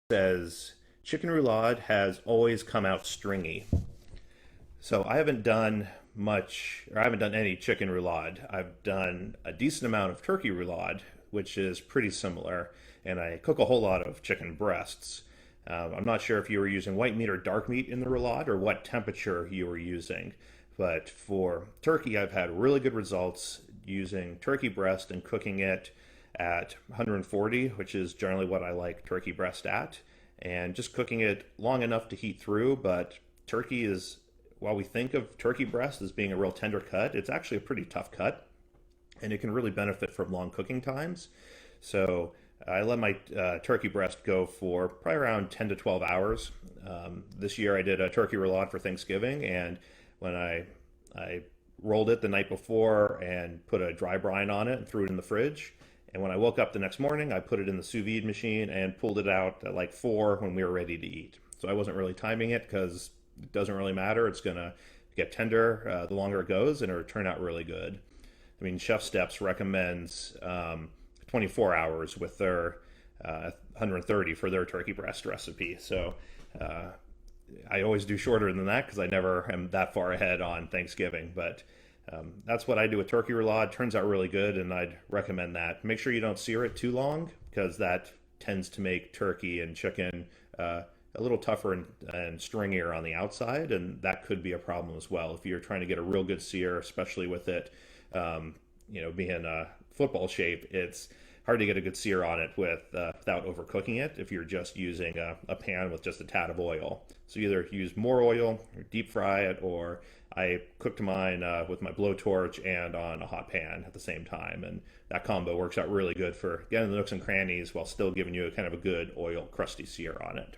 Says chicken roulade has always come out stringy. So I haven't done much, or I haven't done any chicken roulade. I've done a decent amount of turkey roulade, which is pretty similar, and I cook a whole lot of chicken breasts. I'm not sure if you were using white meat or dark meat in the roulade or what temperature you were using, but for turkey, I've had really good results using turkey breast and cooking it at 140, which is generally what I like turkey breast at, and just cooking it long enough to heat through. But turkey is, while we think of turkey breast as being a real tender cut, it's actually a pretty tough cut, and it can really benefit from long cooking times. So I let my turkey breast go for probably around 10 to 12 hours. This year I did a turkey roulade for Thanksgiving, and when I rolled it the night before and put a dry brine on it and threw it in the fridge. And when I woke up the next morning, I put it in the sous vide machine and pulled it out at like 4 when we were ready to eat. So I wasn't really timing it because it doesn't really matter. It's going to get tender the longer it goes, and it'll turn out really good. I mean, Chef Steps recommends 24 hours with their 130 for their turkey breast recipe. So uh, I always do shorter than that because I never am that far ahead on Thanksgiving. But that's what I do with turkey roulade. Turns out really good, and I'd recommend that. Make sure you don't sear it too long because that tends to make turkey and chicken a little tougher and stringier on the outside, and that could be a problem as well if you're trying to get a real good sear, especially with it, um, being a football shape. It's hard to get a good sear on it without overcooking it if you're just using a pan with just a tad of oil. So either use more oil or deep fry it, or I cooked mine with my blowtorch and on a hot pan at the same time. And that combo works out really good for getting the nooks and crannies while still giving you a kind of a good oil crusty sear on it.